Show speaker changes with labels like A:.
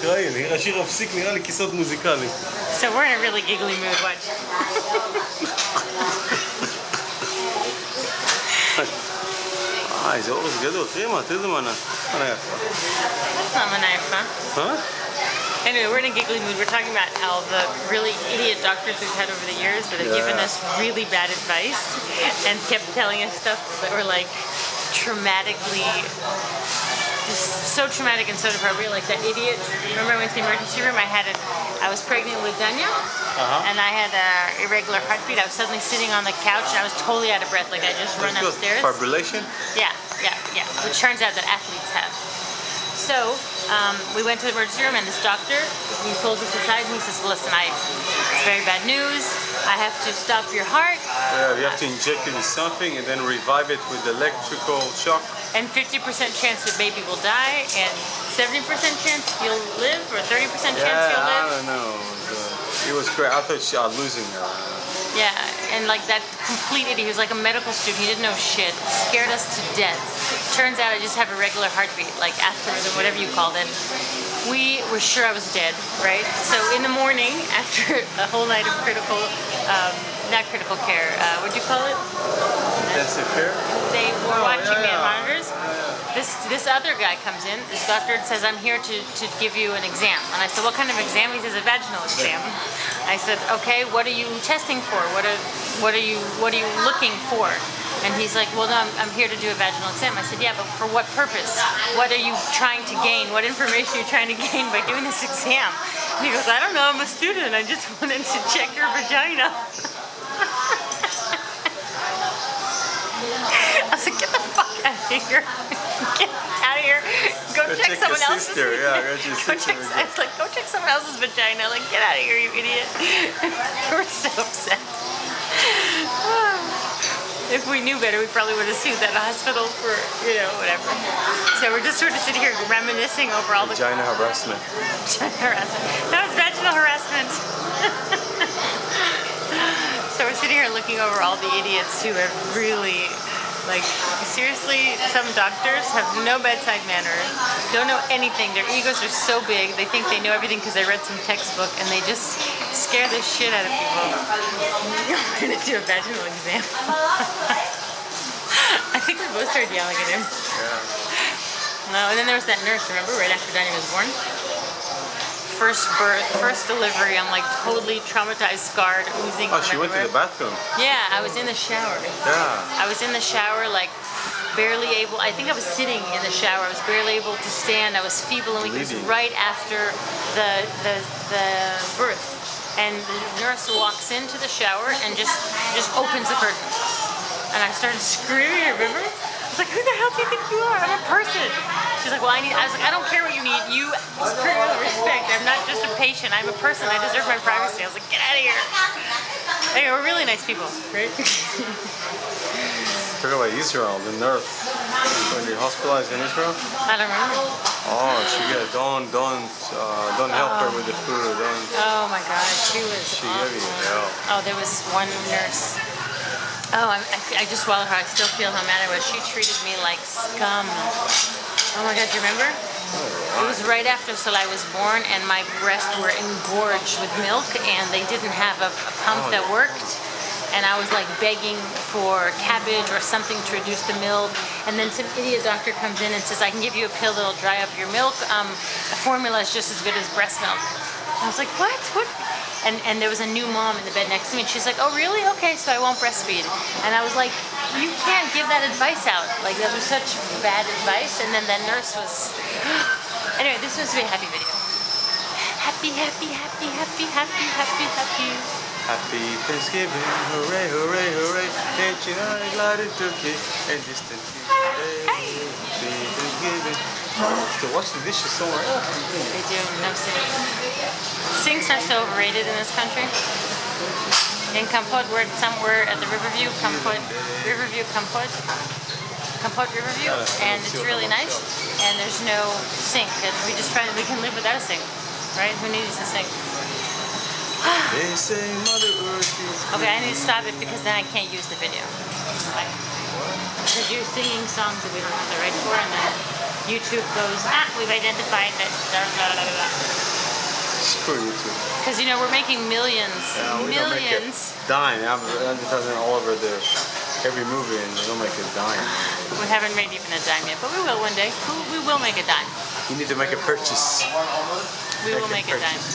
A: אקראי, נראה שיר מפסיק, נראה לי כיסאות מוזיקליים.
B: So we're in a really giggly mood, watch.
A: איזה אורס גדול, תראי מה, תראי איזה מנה. מנה יפה.
B: That's not my knife, huh?
A: Huh?
B: Anyway, we're in a giggly mood. We're talking about how the really idiot doctors we've had over the years that have given us really bad advice and kept telling us stuff that were like traumatically, just so traumatic and so inappropriate. Like that idiot. Remember I went to the emergency room? I was pregnant with Danya, and I had an irregular heartbeat. I was suddenly sitting on the couch and I was totally out of breath. Like I just run upstairs.
A: Fibrillation?
B: Yeah. Which turns out that athletes have. So we went to the emergency room and this doctor, he pulls us aside and he says, listen, it's very bad news. I have to stop your heart.
A: Yeah, you have to inject it with something and then revive it with electrical shock.
B: And 50% chance the baby will die and 70% chance you'll live or 30% chance you'll live.
A: I don't know. It was great. I thought I was losing her.
B: Yeah, and like that complete idiot, he was like a medical student, he didn't know shit, scared us to death. Turns out I just have a regular heartbeat, like atherism, whatever you called it. We were sure I was dead, right? So in the morning, after a whole night of critical, not critical care, what'd you call it?
A: Intensive care?
B: They were watching me on monitors. This other guy comes in, this doctor says, I'm here to give you an exam. And I said, what kind of exam? He says, a vaginal exam. I said, okay, what are you testing for? What are you looking for? And he's like, well, no, I'm here to do a vaginal exam. I said, yeah, but for what purpose? What are you trying to gain? What information are you trying to gain by doing this exam? And he goes, I don't know, I'm a student. I just wanted to check your vagina. I was like, get the fuck out of here. Get out of here. Go check someone else's. I was like, go check someone else's vagina. Like, get out of here, you idiot. We were so upset. If we knew better, we probably would have sued that hospital for, whatever. So we're just sort of sitting here reminiscing over all the...
A: Vagina harassment.
B: Vagina harassment. That was vaginal harassment. So we're sitting here looking over all the idiots who have really... Like, seriously, some doctors have no bedside manner, don't know anything. Their egos are so big, they think they know everything because they read some textbook, and they just scare the shit out of people. We're going to do a vaginal exam. I think we both started yelling at him.
A: Yeah.
B: No, and then there was that nurse, remember, right after Danya was born? First birth, first delivery, I'm like totally traumatized, scarred, oozing.
A: Oh, she went to the bathroom.
B: Yeah, I was in the shower.
A: Yeah.
B: I was in the shower, like barely able, I think I was sitting in the shower, I was barely able to stand, I was feeble and weak. It was right after the birth. And the nurse walks into the shower and just opens the curtain. And I started screaming, remember? I was like, who the hell do you think you are? I'm a person. She's like, well, I was like, I don't care what you need. You scream with respect. I'm not just a patient. I'm a person. I deserve my privacy. I was like, get out of here. Anyway, we're really nice people, right?
A: Talk about Israel, the nurse. When they hospitalized in Israel?
B: I don't remember.
A: Oh, she got don't help her with the food.
B: Oh my God, she was awful.
A: Gave you hell.
B: Oh, there was one nurse. Oh, I just swallowed her. I still feel how mad I was. She treated me like scum. Oh my God, do you remember?
A: Oh,
B: it was right after Salai was born and my breasts were engorged with milk and they didn't have a pump that worked. And I was like begging for cabbage or something to reduce the milk. And then some idiot doctor comes in and says, I can give you a pill that'll dry up your milk. A formula is just as good as breast milk. I was like, what? And there was a new mom in the bed next to me and she's like, oh really? Okay, so I won't breastfeed. And I was like, you can't give that advice out. Like that was such bad advice. And then that nurse was, anyway, this was a very happy video. Happy, happy, happy, happy, happy, happy, happy.
A: Happy Thanksgiving, hooray, hooray, hooray. Can't you know I glad it took it and distant today. Happy Thanksgiving. To wash the dishes somewhere else.
B: They do, no sink. Sinks are so overrated in this country. In Kampot, we're at the Riverview, Kampot, Kampot Riverview, and it's really nice. And there's no sink. And we can live without a sink, right? Who needs a sink?
A: They say Mother Earth is...
B: Okay, I need to stop it because then I can't use the video. Because you're singing songs that we don't have the right for, and then YouTube goes, we've identified that, blah, blah, blah, blah.
A: screw YouTube.
B: Because you know we're making millions.
A: Yeah, we don't make a
B: Millions.
A: dime. Advertising all over every movie, and they don't make a dime.
B: We haven't made even a dime yet, but we will one day. We will make a dime.
A: You need to make a purchase.
B: We will make a dime.